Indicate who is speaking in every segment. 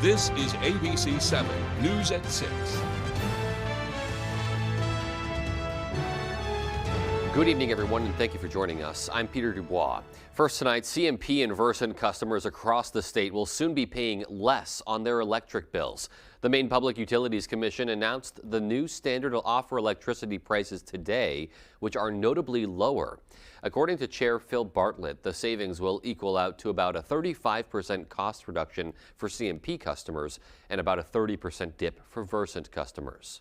Speaker 1: This is ABC 7 News at 6.
Speaker 2: Good evening, everyone, and thank you for joining us. I'm Peter Dubois. First tonight, CMP and Versant customers across the state will soon be paying less on their electric bills. The Maine Public Utilities Commission announced the new standard will offer electricity prices today, which are notably lower. According to Chair Phil Bartlett, the savings will equal out to about a 35% cost reduction for CMP customers and about a 30% dip for Versant customers.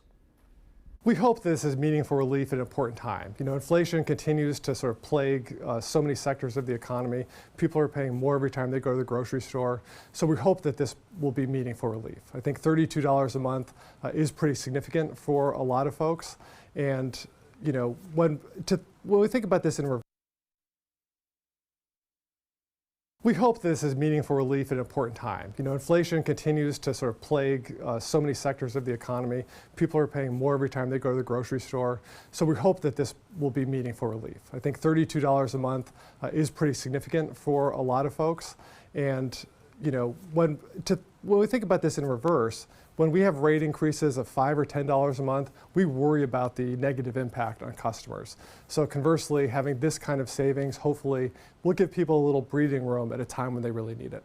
Speaker 3: We hope this is meaningful relief at an important time. Inflation continues to sort of plague so many sectors of the economy. People are paying more every time they go to the grocery store. So we hope that this will be meaningful relief. I think $32 a month is pretty significant for a lot of folks. And, when we think about this in reverse, we hope this is meaningful relief at an important time. Inflation continues to sort of plague so many sectors of the economy. People are paying more every time they go to the grocery store. So we hope that this will be meaningful relief. I think $32 a month is pretty significant for a lot of folks. And when we think about this in reverse, when we have rate increases of $5 or $10 a month, we worry about the negative impact on customers. So conversely, having this kind of savings hopefully will give people a little breathing room at a time when they really need it.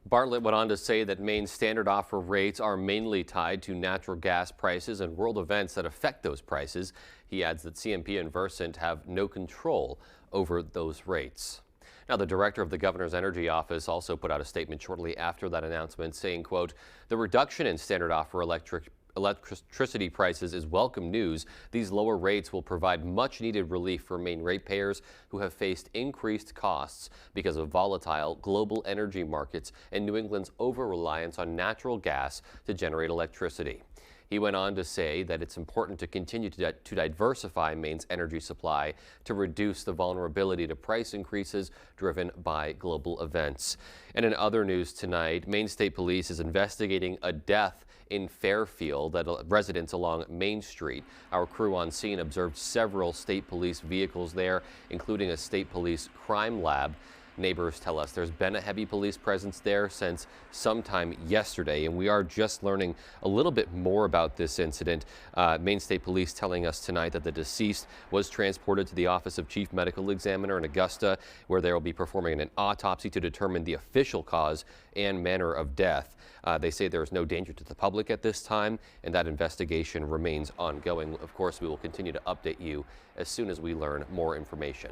Speaker 2: Bartlett went on to say that Maine's standard offer rates are mainly tied to natural gas prices and world events that affect those prices. He adds that CMP and Versant have no control over those rates. Now, the director of the governor's energy office also put out a statement shortly after that announcement saying, quote, the reduction in standard offer electricity prices is welcome news. These lower rates will provide much needed relief for Maine ratepayers who have faced increased costs because of volatile global energy markets and New England's over-reliance on natural gas to generate electricity. He went on to say that it's important to continue to diversify Maine's energy supply to reduce the vulnerability to price increases driven by global events. And in other news tonight, Maine State Police is investigating a death in Fairfield at residents along Main Street. Our crew on scene observed several state police vehicles there, including a state police crime lab. Neighbors tell us there's been a heavy police presence there since sometime yesterday, and we are just learning a little bit more about this incident. Maine State Police telling us tonight that the deceased was transported to the Office of Chief Medical Examiner in Augusta, where they will be performing an autopsy to determine the official cause and manner of death. They say there is no danger to the public at this time, and that investigation remains ongoing. Of course, we will continue to update you as soon as we learn more information.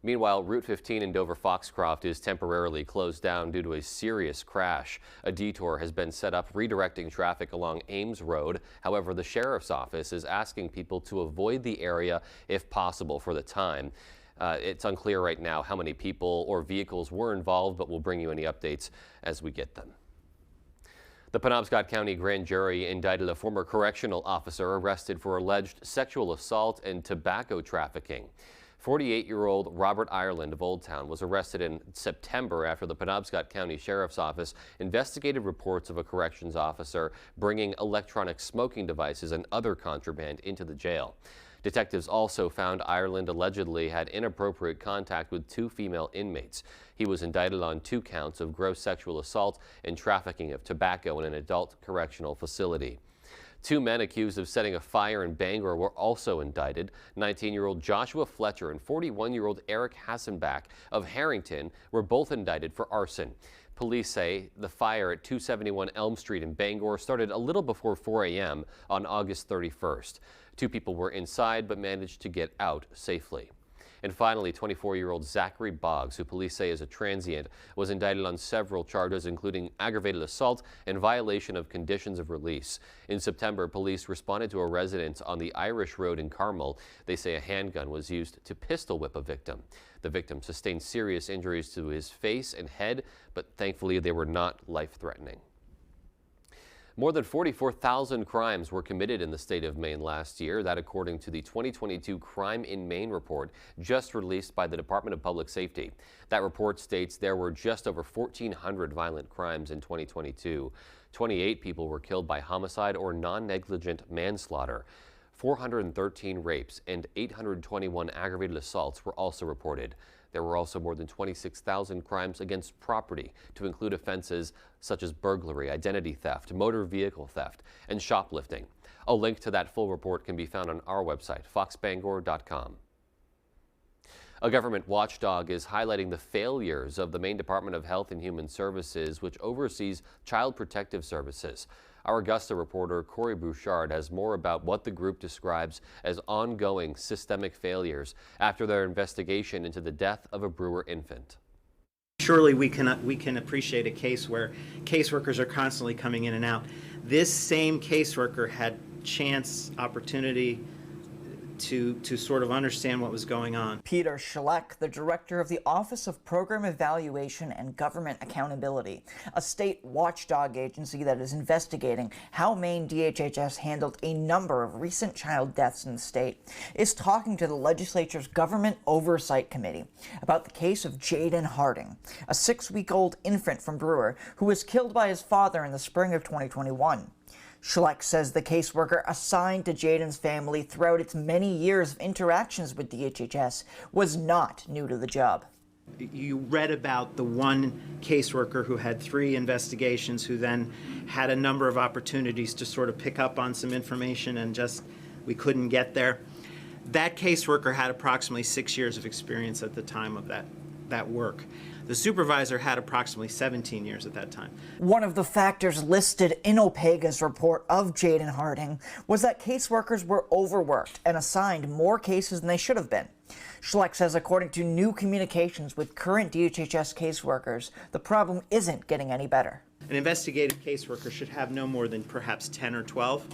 Speaker 2: Meanwhile, Route 15 in Dover-Foxcroft is temporarily closed down due to a serious crash. A detour has been set up redirecting traffic along Ames Road. However, the sheriff's office is asking people to avoid the area if possible for the time. It's unclear right now how many people or vehicles were involved, but we'll bring you any updates as we get them. The Penobscot County Grand Jury indicted a former correctional officer arrested for alleged sexual assault and tobacco trafficking. 48-year-old Robert Ireland of Old Town was arrested in September after the Penobscot County Sheriff's Office investigated reports of a corrections officer bringing electronic smoking devices and other contraband into the jail. Detectives also found Ireland allegedly had inappropriate contact with 2 female inmates. He was indicted on 2 counts of gross sexual assault and trafficking of tobacco in an adult correctional facility. 2 men accused of setting a fire in Bangor were also indicted. 19-year-old Joshua Fletcher and 41-year-old Eric Hassenbach of Harrington were both indicted for arson. Police say the fire at 271 Elm Street in Bangor started a little before 4 a.m. on August 31st. 2 people were inside but managed to get out safely. And finally, 24-year-old Zachary Boggs, who police say is a transient, was indicted on several charges, including aggravated assault and violation of conditions of release. In September, police responded to a residence on the Irish Road in Carmel. They say a handgun was used to pistol whip a victim. The victim sustained serious injuries to his face and head, but thankfully they were not life-threatening. More than 44,000 crimes were committed in the state of Maine last year. That according to the 2022 Crime in Maine report just released by the Department of Public Safety. That report states there were just over 1,400 violent crimes in 2022. 28 people were killed by homicide or non-negligent manslaughter. 413 rapes and 821 aggravated assaults were also reported. There were also more than 26,000 crimes against property, to include offenses such as burglary, identity theft, motor vehicle theft, and shoplifting. A link to that full report can be found on our website, foxbangor.com. A government watchdog is highlighting the failures of the Maine Department of Health and Human Services, which oversees child protective services. Our Augusta reporter Corey Bouchard has more about what the group describes as ongoing systemic failures after their investigation into the death of a Brewer infant.
Speaker 4: Surely we can appreciate a case where caseworkers are constantly coming in and out. This same caseworker had opportunity to sort of understand what was going on.
Speaker 5: Peter Schleck, the director of the Office of Program Evaluation and Government Accountability, a state watchdog agency that is investigating how Maine DHHS handled a number of recent child deaths in the state, is talking to the legislature's Government Oversight Committee about the case of Jaden Harding, a 6-week-old infant from Brewer who was killed by his father in the spring of 2021. Schleck says the caseworker assigned to Jaden's family throughout its many years of interactions with DHHS was not new to the job.
Speaker 4: You read about the one caseworker who had 3 investigations, who then had a number of opportunities to sort of pick up on some information and we couldn't get there. That caseworker had approximately 6 years of experience at the time of that work. The supervisor had approximately 17 years at that time.
Speaker 5: One of the factors listed in OPEGA's report of Jaden Harding was that caseworkers were overworked and assigned more cases than they should have been. Schleck says according to new communications with current DHHS caseworkers, the problem isn't getting any better.
Speaker 4: An investigative caseworker should have no more than perhaps 10 or 12.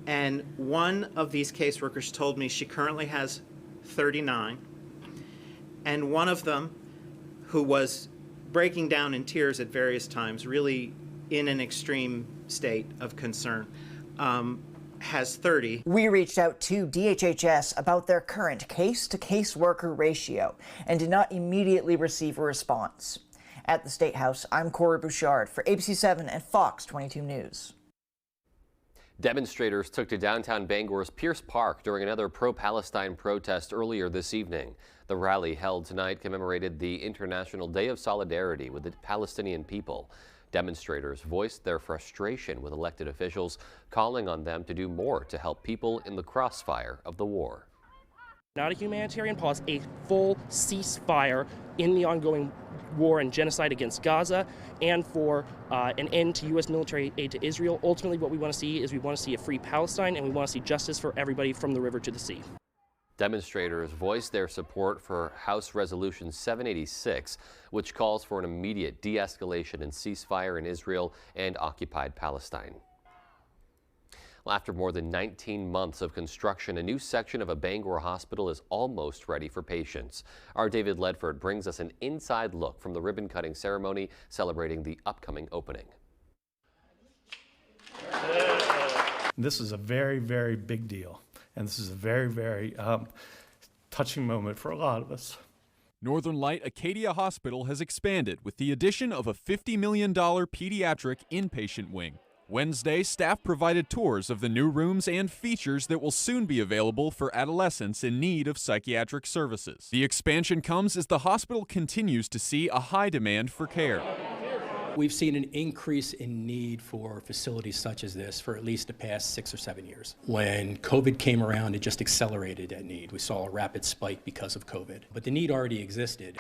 Speaker 4: And one of these caseworkers told me she currently has 39. And one of them, who was breaking down in tears at various times, really in an extreme state of concern, has 30.
Speaker 5: We reached out to DHHS about their current case-to-case worker ratio and did not immediately receive a response. At the State House, I'm Corey Bouchard for ABC7 and Fox 22 News.
Speaker 2: Demonstrators took to downtown Bangor's Pierce Park during another pro-Palestine protest earlier this evening. The rally held tonight commemorated the International Day of Solidarity with the Palestinian people. Demonstrators voiced their frustration with elected officials, calling on them to do more to help people in the crossfire of the war.
Speaker 6: Not a humanitarian pause, a full ceasefire in the ongoing war and genocide against Gaza, and for an end to U.S. military aid to Israel. Ultimately, what we want to see is a free Palestine, and we want to see justice for everybody from the river to the sea.
Speaker 2: Demonstrators voiced their support for House Resolution 786, which calls for an immediate de-escalation and ceasefire in Israel and occupied Palestine. Well, after more than 19 months of construction, a new section of a Bangor hospital is almost ready for patients. Our David Ledford brings us an inside look from the ribbon-cutting ceremony celebrating the upcoming opening.
Speaker 7: This is a very, very big deal, and this is a very, very touching moment for a lot of us.
Speaker 8: Northern Light Acadia Hospital has expanded with the addition of a $50 million pediatric inpatient wing. Wednesday, staff provided tours of the new rooms and features that will soon be available for adolescents in need of psychiatric services. The expansion comes as the hospital continues to see a high demand for care.
Speaker 9: We've seen an increase in need for facilities such as this for at least the past 6 or 7 years. When COVID came around, it just accelerated that need. We saw a rapid spike because of COVID, but the need already existed.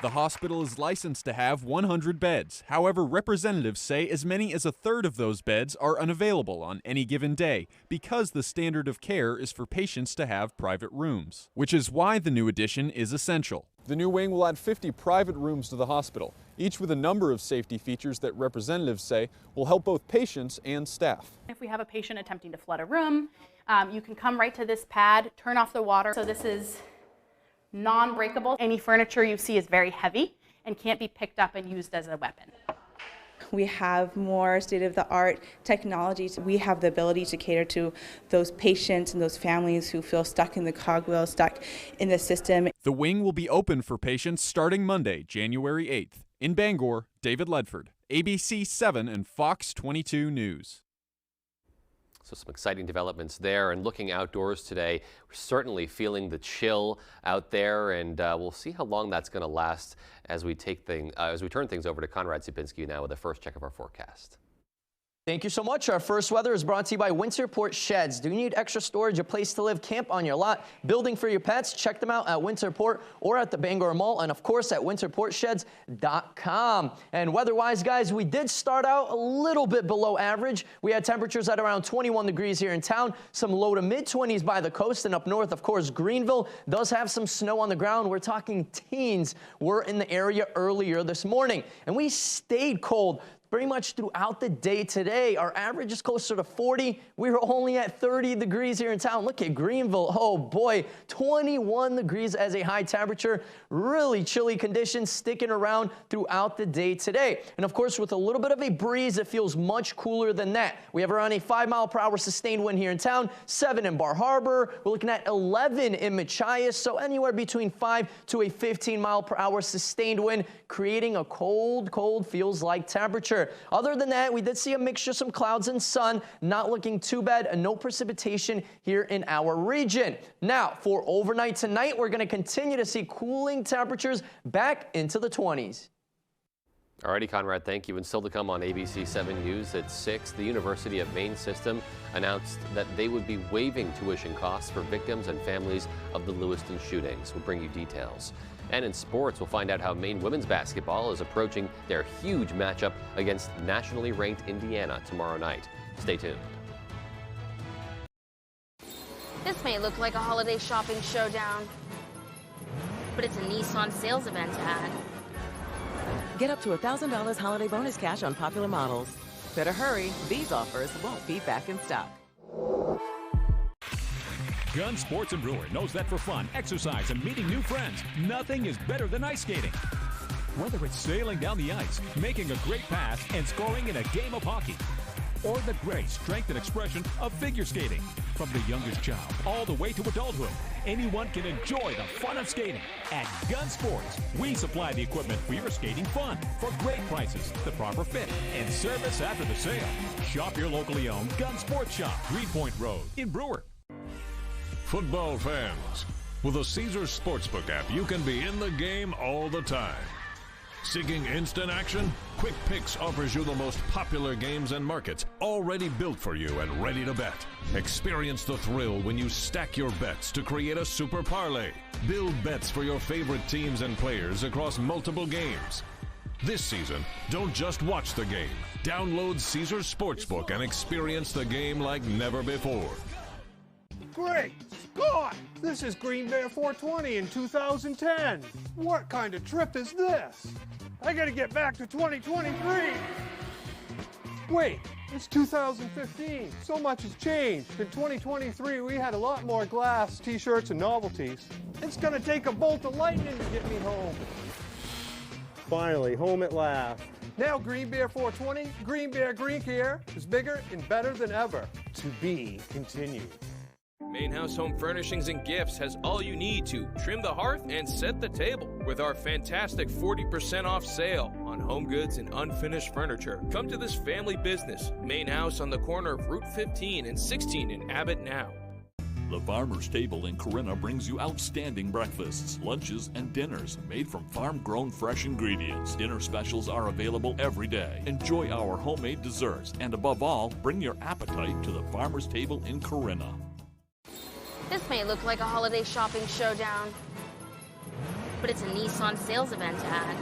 Speaker 8: The hospital is licensed to have 100 beds. However, representatives say as many as a third of those beds are unavailable on any given day because the standard of care is for patients to have private rooms, which is why the new addition is essential. The new wing will add 50 private rooms to the hospital, each with a number of safety features that representatives say will help both patients and staff.
Speaker 10: If we have a patient attempting to flood a room, you can come right to this pad, turn off the water. So this is non-breakable. Any furniture you see is very heavy and can't be picked up and used as a weapon.
Speaker 11: We have more state-of-the-art technology. We have the ability to cater to those patients and those families who feel stuck in the cogwheel, stuck in the system.
Speaker 8: The wing will be open for patients starting Monday, January 8th. In Bangor, David Ledford, ABC 7 and Fox 22 News.
Speaker 2: So some exciting developments there, and looking outdoors today, we're certainly feeling the chill out there, and we'll see how long that's going to last as we turn things over to Conrad Sipinski now with the first check of our forecast.
Speaker 12: Thank you so much. Our first weather is brought to you by Winterport Sheds. Do you need extra storage, a place to live, camp on your lot, building for your pets? Check them out at Winterport or at the Bangor Mall, and of course at winterportsheds.com. And weather-wise, guys, we did start out a little bit below average. We had temperatures at around 21 degrees here in town, some low to mid-20s by the coast, and up north, of course, Greenville does have some snow on the ground. We're talking teens were in the area earlier this morning, and we stayed cold pretty much throughout the day today. Our average is closer to 40. We were only at 30 degrees here in town. Look at Greenville. Oh boy, 21 degrees as a high temperature. Really chilly conditions sticking around throughout the day today. And of course, with a little bit of a breeze, it feels much cooler than that. We have around a 5-mile-per-hour sustained wind here in town, 7 in Bar Harbor. We're looking at 11 in Machias, so anywhere between 5 to a 15-mile-per-hour sustained wind, creating a cold, feels like temperature. Other than that, we did see a mixture, some clouds and sun, not looking too bad, and no precipitation here in our region. Now, for overnight tonight, we're going to continue to see cooling temperatures back into the 20s.
Speaker 2: Alrighty, Conrad, thank you. And still to come on ABC 7 News at 6, the University of Maine system announced that they would be waiving tuition costs for victims and families of the Lewiston shootings. We'll bring you details. And in sports, we'll find out how Maine women's basketball is approaching their huge matchup against nationally ranked Indiana tomorrow night. Stay tuned.
Speaker 13: This may look like a holiday shopping showdown, but it's a Nissan sales event ad.
Speaker 14: Get up to $1,000 holiday bonus cash on popular models. Better hurry, these offers won't be back in stock.
Speaker 15: Gun Sports and Brewer knows that for fun, exercise, and meeting new friends, nothing is better than ice skating. Whether it's sailing down the ice, making a great pass, and scoring in a game of hockey, or the grace, strength, and expression of figure skating. From the youngest child all the way to adulthood, anyone can enjoy the fun of skating. At Gun Sports, we supply the equipment for your skating fun for great prices, the proper fit, and service after the sale. Shop your locally owned Gun Sports shop, Greenpoint Road in Brewer.
Speaker 16: Football fans, with the Caesars Sportsbook app, you can be in the game all the time. Seeking instant action? Quick Picks offers you the most popular games and markets, already built for you and ready to bet. Experience the thrill when you stack your bets to create a super parlay. Build bets for your favorite teams and players across multiple games. This season, don't just watch the game. Download Caesars Sportsbook and experience the game like never before.
Speaker 17: Great Scott! This is Green Bear 420 in 2010. What kind of trip is this? I gotta get back to 2023. Wait, it's 2015. So much has changed. In 2023, we had a lot more glass, t-shirts, and novelties. It's gonna take a bolt of lightning to get me home. Finally, home at last. Now Green Bear 420, Green Bear Green Care is bigger and better than ever. To be continued.
Speaker 1: Main House Home Furnishings and Gifts has all you need to trim the hearth and set the table with our fantastic 40% off sale on home goods and unfinished furniture. Come to this family business, Main House on the corner of Route 15 and 16 in Abbott now.
Speaker 18: The Farmer's Table in Corinna brings you outstanding breakfasts, lunches, and dinners made from farm-grown fresh ingredients. Dinner specials are available every day. Enjoy our homemade desserts, and above all, bring your appetite to the Farmer's Table in Corinna.
Speaker 13: This may look like a holiday shopping showdown, but it's a Nissan sales event ad.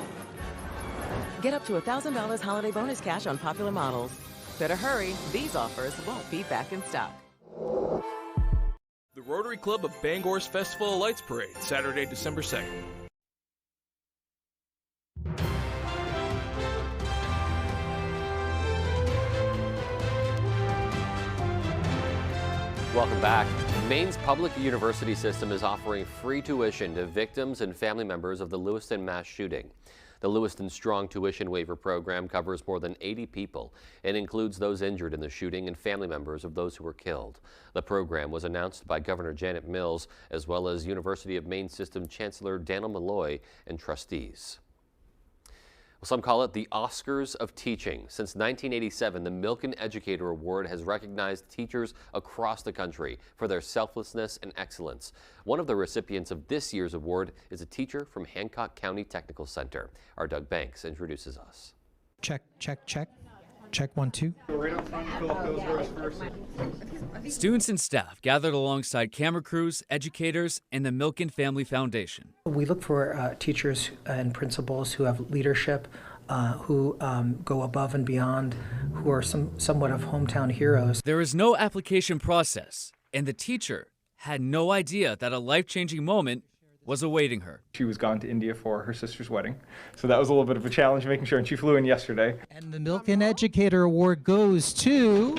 Speaker 14: Get up to $1,000 holiday bonus cash on popular models. Better hurry, these offers won't be back in stock.
Speaker 1: The Rotary Club of Bangor's Festival of Lights Parade, Saturday, December 2nd.
Speaker 2: Welcome back. Maine's public university system is offering free tuition to victims and family members of the Lewiston mass shooting. The Lewiston Strong Tuition Waiver Program covers more than 80 people and includes those injured in the shooting and family members of those who were killed. The program was announced by Governor Janet Mills as well as University of Maine System Chancellor Daniel Malloy and trustees. Some call it the Oscars of teaching. Since 1987, the Milken Educator Award has recognized teachers across the country for their selflessness and excellence. One of the recipients of this year's award is a teacher from Hancock County Technical Center. Our Doug Banks introduces us.
Speaker 19: Check, check, check. Check 1, 2.
Speaker 20: Right up front, fill up those rows first.
Speaker 21: Students and staff gathered alongside camera crews, educators, and the Milken Family Foundation.
Speaker 22: We look for teachers and principals who have leadership, who go above and beyond, who are somewhat of hometown heroes.
Speaker 21: There is no application process, and the teacher had no idea that a life-changing moment was awaiting her.
Speaker 20: She was gone to India for her sister's wedding, so that was a little bit of a challenge making sure, and she flew in yesterday.
Speaker 19: And the Milken Educator Award goes to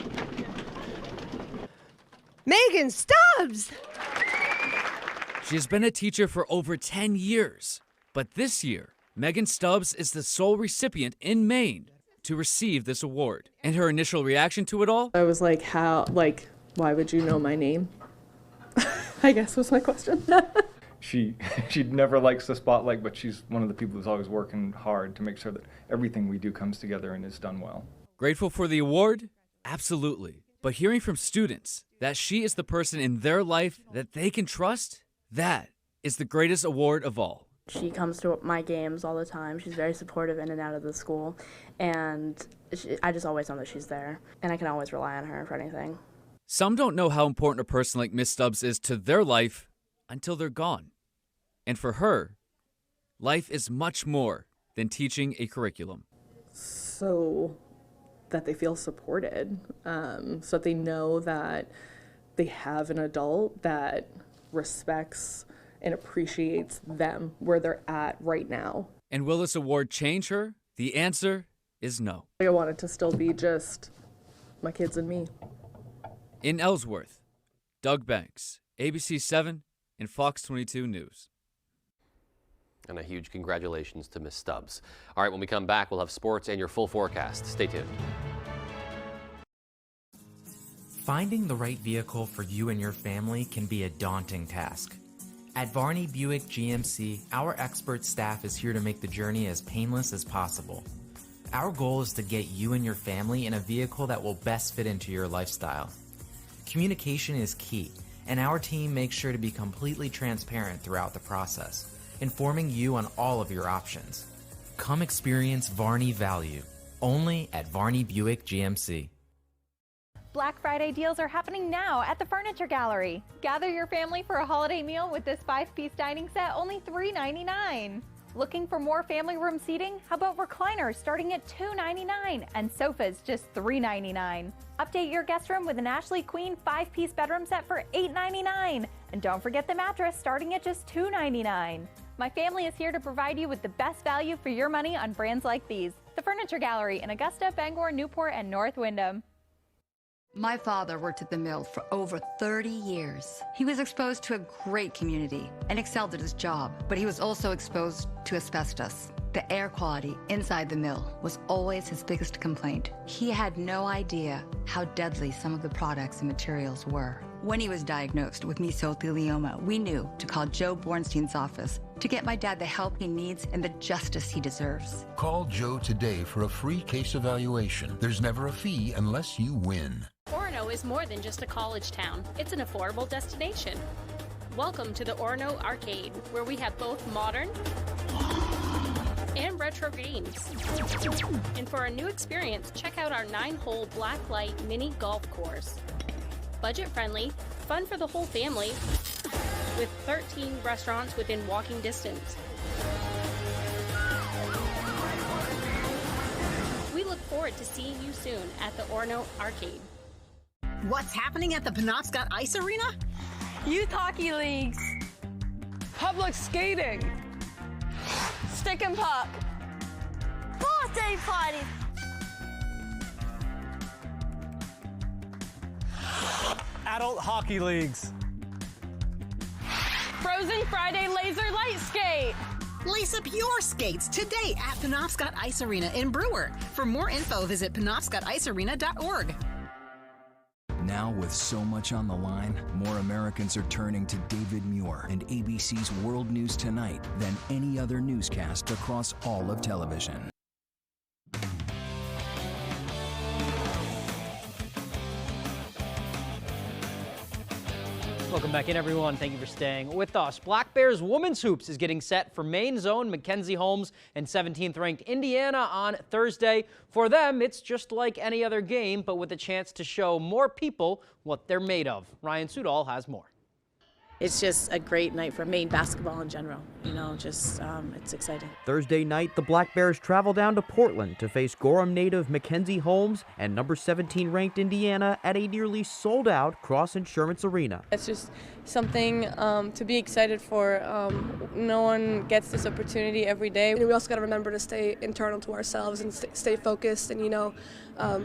Speaker 23: Megan Stubbs!
Speaker 21: She has been a teacher for over 10 years, but this year, Megan Stubbs is the sole recipient in Maine to receive this award. And her initial reaction to it all?
Speaker 24: I was like, why would you know my name? I guess was my question.
Speaker 20: She never likes the spotlight, but she's one of the people who's always working hard to make sure that everything we do comes together and is done well.
Speaker 21: Grateful for the award? Absolutely. But hearing from students that she is the person in their life that they can trust, that is the greatest award of all.
Speaker 23: She comes to my games all the time. She's very supportive in and out of the school, and I just always know that she's there, and I can always rely on her for anything.
Speaker 21: Some don't know how important a person like Miss Stubbs is to their life until they're gone. And for her, life is much more than teaching a curriculum.
Speaker 24: So that they feel supported, so that they know that they have an adult that respects and appreciates them where they're at right now.
Speaker 21: And will this award change her? The answer is no.
Speaker 24: I want it to still be just my kids and me.
Speaker 21: In Ellsworth, Doug Banks, ABC 7 and Fox 22 News.
Speaker 2: And a huge congratulations to Miss Stubbs. All right, when we come back, we'll have sports and your full forecast. Stay tuned.
Speaker 25: Finding the right vehicle for you and your family can be a daunting task. At Varney Buick GMC, our expert staff is here to make the journey as painless as possible. Our goal is to get you and your family in a vehicle that will best fit into your lifestyle. Communication is key, and our team makes sure to be completely transparent throughout the process, informing you on all of your options. Come experience Varney value, only at Varney Buick GMC.
Speaker 26: Black Friday deals are happening now at the Furniture Gallery. Gather your family for a holiday meal with this 5-piece dining set, only $3.99. Looking for more family room seating? How about recliners starting at $2.99 and sofas just $3.99? Update your guest room with an Ashley Queen 5-piece bedroom set for $8.99. And don't forget the mattress starting at just $2.99. My family is here to provide you with the best value for your money on brands like these. The Furniture Gallery in Augusta, Bangor, Newport, and North Windham.
Speaker 27: My father worked at the mill for over 30 years. He was exposed to a great community and excelled at his job, but he was also exposed to asbestos. The air quality inside the mill was always his biggest complaint. He had no idea how deadly some of the products and materials were. When he was diagnosed with mesothelioma, we knew to call Joe Bornstein's office to get my dad the help he needs and the justice he deserves.
Speaker 28: Call Joe today for a free case evaluation. There's never a fee unless you win.
Speaker 29: Orono is more than just a college town. It's an affordable destination. Welcome to the Orono Arcade, where we have both modern and retro games. And for a new experience, check out our 9-hole blacklight mini golf course. Budget-friendly, fun for the whole family, with 13 restaurants within walking distance. We look forward to seeing you soon at the Orono Arcade.
Speaker 30: What's happening at the Penobscot Ice Arena?
Speaker 31: Youth hockey leagues. Public skating. Stick and puck. Birthday parties.
Speaker 32: Adult hockey leagues.
Speaker 31: Frozen Friday laser light skate.
Speaker 30: Lace up your skates today at Penobscot Ice Arena in Brewer. For more info, visit penobscoticearena.org.
Speaker 33: Now, with so much on the line, more Americans are turning to David Muir and ABC's World News Tonight than any other newscast across all of television.
Speaker 3: Welcome back in, everyone. Thank you for staying with us. Black Bears women's hoops is getting set for Maine's own Mackenzie Holmes and 17th-ranked Indiana on Thursday. For them, it's just like any other game, but with a chance to show more people what they're made of. Ryan Sudol has more.
Speaker 4: It's just a great night for Maine basketball in general. You know, just it's exciting.
Speaker 5: Thursday night, the Black Bears travel down to Portland to face Gorham native Mackenzie Holmes and number 17 ranked Indiana at a nearly sold-out Cross Insurance Arena.
Speaker 6: It's just something to be excited for. No one gets this opportunity every day.
Speaker 7: And we also got to remember to stay internal to ourselves and stay focused and, you know,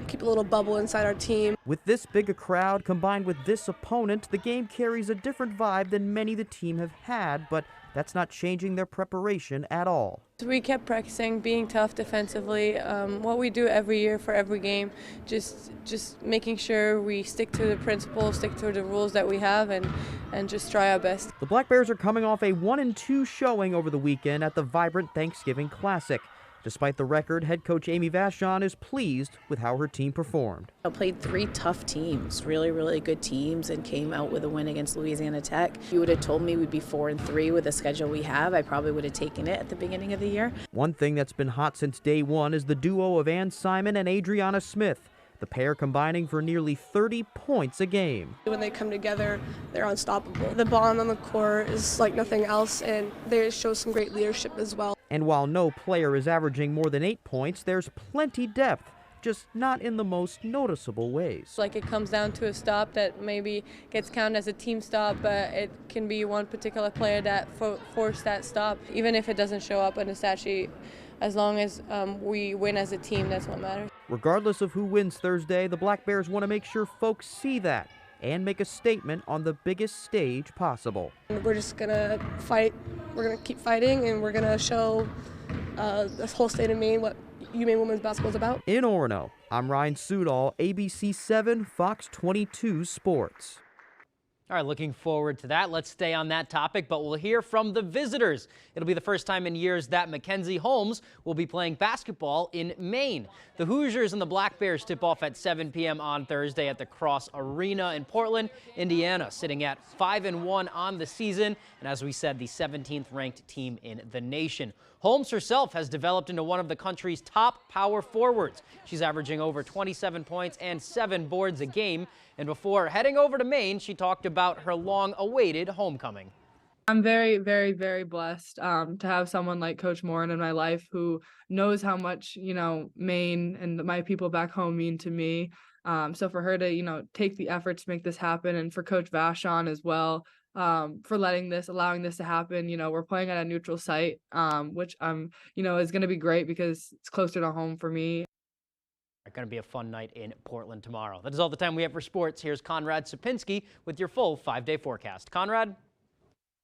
Speaker 7: keep a little bubble inside our team.
Speaker 5: With this big a crowd combined with this opponent, the game carries a different vibe than many the team have had, but that's not changing their preparation at all.
Speaker 6: We kept practicing being tough defensively, what we do every year for every game, just making sure we stick to the principles, stick to the rules that we have, and just try our best.
Speaker 5: The Black Bears are coming off a 1-2 showing over the weekend at the vibrant Thanksgiving Classic. Despite the record, head coach Amy Vachon is pleased with how her team performed.
Speaker 4: I played 3 tough teams, really, really good teams, and came out with a win against Louisiana Tech. If you would have told me we'd be 4-3 with the schedule we have, I probably would have taken it at the beginning of the year.
Speaker 5: One thing that's been hot since day one is the duo of Ann Simon and Adriana Smith. The pair combining for nearly 30 points a game.
Speaker 7: When they come together, they're unstoppable. The bond on the court is like nothing else, and they show some great leadership as well.
Speaker 5: And while no player is averaging more than 8 points, there's plenty depth, just not in the most noticeable ways.
Speaker 6: Like it comes down to a stop that maybe gets counted as a team stop, but it can be one particular player that forced that stop. Even if it doesn't show up on the stat sheet, as long as we win as a team, that's what matters.
Speaker 5: Regardless of who wins Thursday, the Black Bears want to make sure folks see that and make a statement on the biggest stage possible.
Speaker 7: We're just going to fight. We're going to keep fighting, and we're going to show the whole state of Maine what UMaine women's basketball is about.
Speaker 5: In Orono, I'm Ryan Sudol, ABC 7, Fox 22 Sports.
Speaker 3: All right, looking forward to that. Let's stay on that topic, but we'll hear from the visitors. It'll be the first time in years that Mackenzie Holmes will be playing basketball in Maine. The Hoosiers and the Black Bears tip off at 7 p.m. on Thursday at the Cross Arena in Portland, Indiana, sitting at 5-1 on the season, and as we said, the 17th ranked team in the nation. Holmes herself has developed into one of the country's top power forwards. She's averaging over 27 points and 7 boards a game. And before heading over to Maine, she talked about her long-awaited homecoming.
Speaker 8: I'm very, very, very blessed to have someone like Coach Morin in my life who knows how much, you know, Maine and my people back home mean to me. So for her to, you know, take the effort to make this happen, and for Coach Vachon as well, for allowing this to happen. You know, we're playing at a neutral site, which you know, is going to be great because it's closer to home for me.
Speaker 3: Going to be a fun night in Portland tomorrow. That is all the time we have for sports. Here's Conrad Sapinski with your full 5-day forecast. Conrad?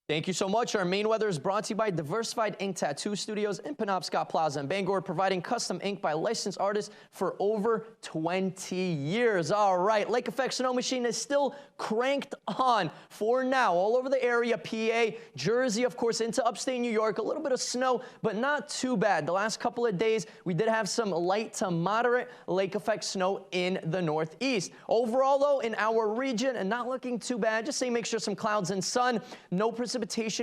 Speaker 9: Thank you so much. Our Maine weather is brought to you by Diversified Ink Tattoo Studios in Penobscot Plaza and Bangor, providing custom ink by licensed artists for over 20 years. All right, Lake Effect Snow Machine is still cranked on for now all over the area. PA, Jersey, of course, into upstate New York. A little bit of snow, but not too bad. The last couple of days, we did have some light to moderate Lake Effect snow in the northeast. Overall, though, in our region, and not looking too bad. Just say make sure some clouds and sun. No precipitation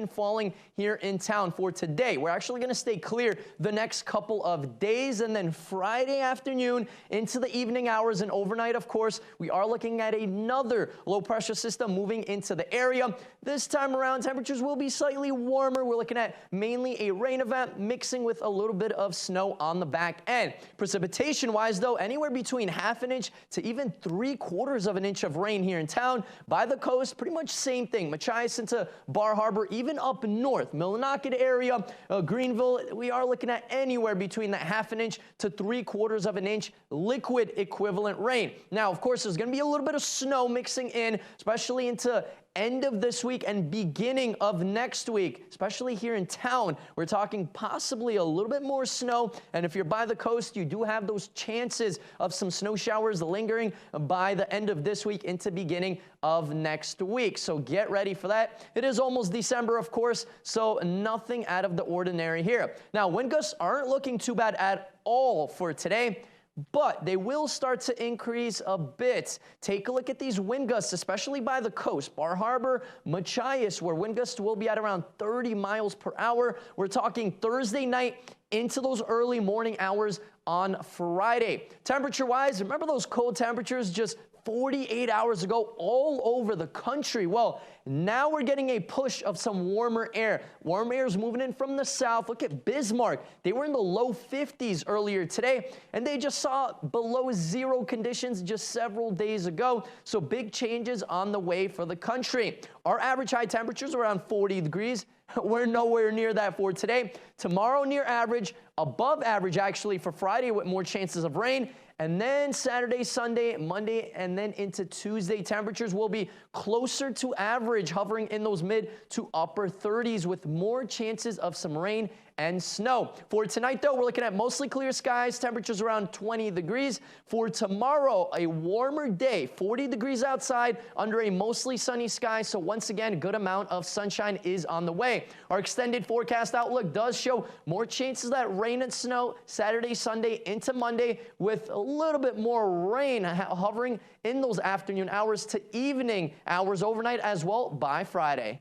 Speaker 9: falling here in town for today. We're actually going to stay clear the next couple of days, and then Friday afternoon into the evening hours and overnight, of course, we are looking at another low pressure system moving into the area. This time around, temperatures will be slightly warmer. We're looking at mainly a rain event mixing with a little bit of snow on the back end. Precipitation wise, though, anywhere between ½ an inch to even 3/4 of an inch of rain here in town. By the coast, pretty much same thing. Machias into Bar Harbor, even up north, Millinocket area, Greenville, we are looking at anywhere between that ½ an inch to 3/4 of an inch liquid equivalent rain. Now, of course, there's going to be a little bit of snow mixing in, especially into end of this week and beginning of next week, especially here in town. We're talking possibly a little bit more snow, and if you're by the coast, you do have those chances of some snow showers lingering by the end of this week into beginning of next week. So get ready for that. It is almost December, of course, so nothing out of the ordinary here. Now, wind gusts aren't looking too bad at all for today. but they will start to increase a bit. Take a look at these wind gusts, especially by the coast. Bar Harbor, Machias, where wind gusts will be at around 30 miles per hour. We're talking Thursday night into those early morning hours on Friday. Temperature-wise, remember those cold temperatures just 48 hours ago all over the country? Well, now we're getting a push of some warmer air. Warm air is moving in from the south. Look at Bismarck. They were in the low 50s earlier today, and they just saw below zero conditions just several days ago. So big changes on the way for the country. Our average high temperatures are around 40 degrees. We're nowhere near that for today. Tomorrow near average, above average actually for Friday with more chances of rain. And then Saturday, Sunday, Monday, and then into Tuesday, temperatures will be closer to average, hovering in those mid to upper 30s with more chances of some rain and snow. For tonight, though, we're looking at mostly clear skies, temperatures around 20 degrees. For tomorrow, a warmer day, 40 degrees outside under a mostly sunny sky. So once again, a good amount of sunshine is on the way. Our extended forecast outlook does show more chances of that rain and snow Saturday, Sunday into Monday, with a little bit more rain hovering in those afternoon hours to evening hours overnight as well by Friday.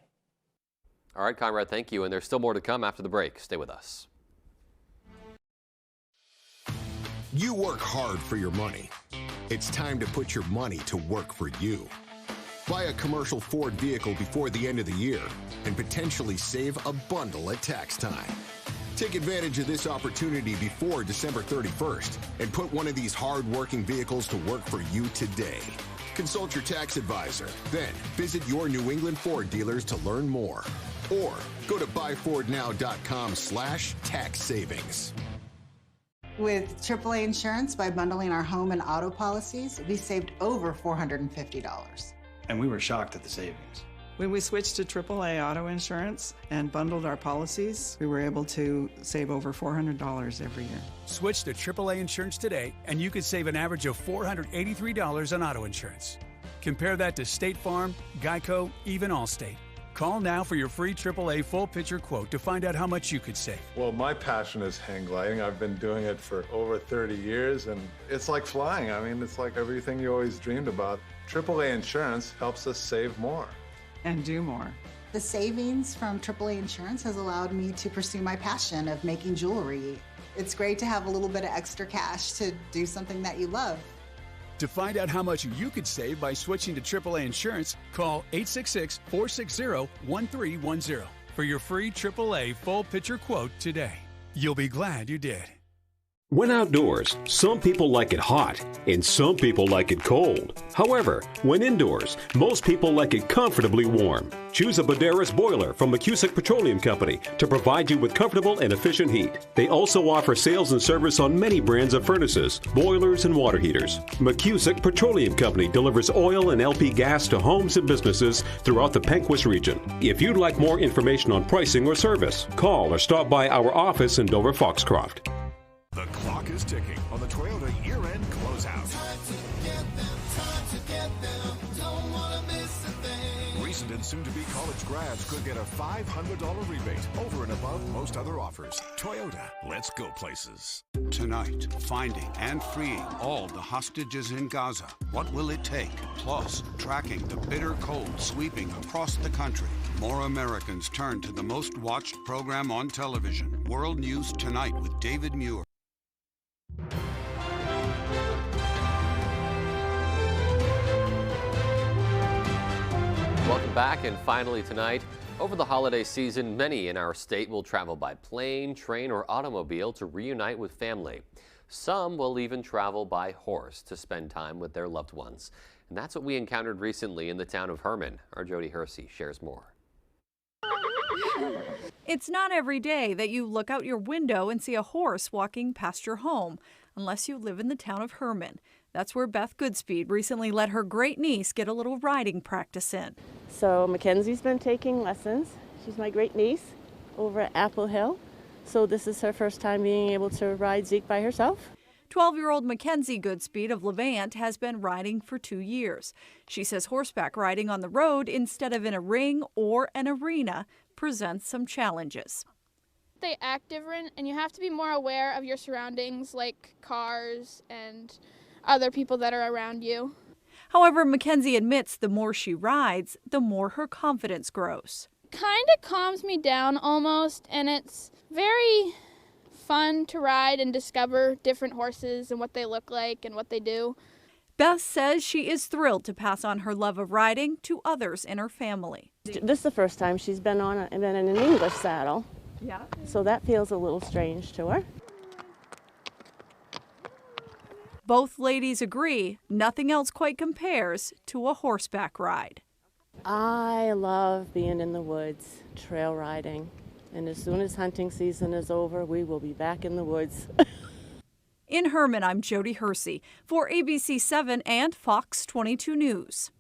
Speaker 2: All right, Conrad, thank you. And there's still more to come after the break. Stay with us.
Speaker 28: You work hard for your money. It's time to put your money to work for you. Buy a commercial Ford vehicle before the end of the year and potentially save a bundle at tax time. Take advantage of this opportunity before December 31st and put one of these hard-working vehicles to work for you today. Consult your tax advisor. Then visit your New England Ford dealers to learn more. Or go to buyfordnow.com/tax savings.
Speaker 1: With AAA Insurance, by bundling our home and auto policies, we saved over $450.
Speaker 10: And we were shocked at the savings.
Speaker 11: When we switched to AAA auto insurance and bundled our policies, we were able to save over $400 every year.
Speaker 12: Switch to AAA insurance today, and you could save an average of $483 on auto insurance. Compare that to State Farm, Geico, even Allstate. Call now for your free AAA full picture quote to find out how much you could save.
Speaker 13: Well, my passion is hang gliding. I've been doing it for over 30 years, and it's like flying. I mean, it's like everything you always dreamed about. AAA insurance helps us save more.
Speaker 11: And do more.
Speaker 1: The savings from AAA Insurance has allowed me to pursue my passion of making jewelry. It's great to have a little bit of extra cash to do something that you love.
Speaker 12: To find out how much you could save by switching to AAA insurance, call 866-460-1310 for your free AAA full picture quote today. You'll be glad you did.
Speaker 14: When outdoors, some people like it hot and some people like it cold. However, when indoors, most people like it comfortably warm. Choose a Boderas boiler from McCusick Petroleum Company to provide you with comfortable and efficient heat. They also offer sales and service on many brands of furnaces, boilers, and water heaters. McCusick Petroleum Company delivers oil and LP gas to homes and businesses throughout the Pequot region. If you'd like more information on pricing or service, call or stop by our office in Dover Foxcroft.
Speaker 15: The clock is ticking on the Toyota year-end closeout. Recent and soon-to-be college grads could get a $500 rebate over and above most other offers. Toyota, let's go places.
Speaker 16: Tonight, finding and freeing all the hostages in Gaza. What will it take? Plus, tracking the bitter cold sweeping across the country. More Americans turn to the most watched program on television. World News Tonight with David Muir.
Speaker 2: Welcome back, and finally tonight, over the holiday season, many in our state will travel by plane, train, or automobile to reunite with family. Some will even travel by horse to spend time with their loved ones. And that's what we encountered recently in the town of Herman. Our Jody Hersey shares more.
Speaker 17: It's not every day that you look out your window and see a horse walking past your home, unless you live in the town of Herman. That's where Beth Goodspeed recently let her great niece get a little riding practice in.
Speaker 18: So Mackenzie's been taking lessons. She's my great niece over at Apple Hill. So this is her first time being able to ride Zeke by herself.
Speaker 17: 12-year-old Mackenzie Goodspeed of Levant has been riding for 2 years. She says horseback riding on the road instead of in a ring or an arena presents some challenges.
Speaker 19: stay active and you have to be more aware of your surroundings, like cars and other people that are around you.
Speaker 17: However, Mackenzie admits the more she rides, the more her confidence grows.
Speaker 19: Kind of calms me down almost, and it's very fun to ride and discover different horses and what they look like and what they do.
Speaker 17: Beth says she is thrilled to pass on her love of riding to others in her family.
Speaker 18: This is the first time she's been in an English saddle.
Speaker 17: Yeah.
Speaker 18: So that feels a little strange to her.
Speaker 17: Both ladies agree nothing else quite compares to a horseback ride.
Speaker 18: I love being in the woods, trail riding. And as soon as hunting season is over, we will be back in the woods.
Speaker 17: In Herman, I'm Jody Hersey for ABC 7 and Fox 22 News.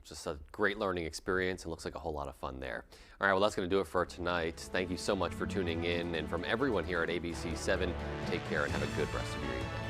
Speaker 2: Just a great learning experience and looks like a whole lot of fun there. All right, well, that's going to do it for tonight. Thank you so much for tuning in. And from everyone here at ABC 7, take care and have a good rest of your evening.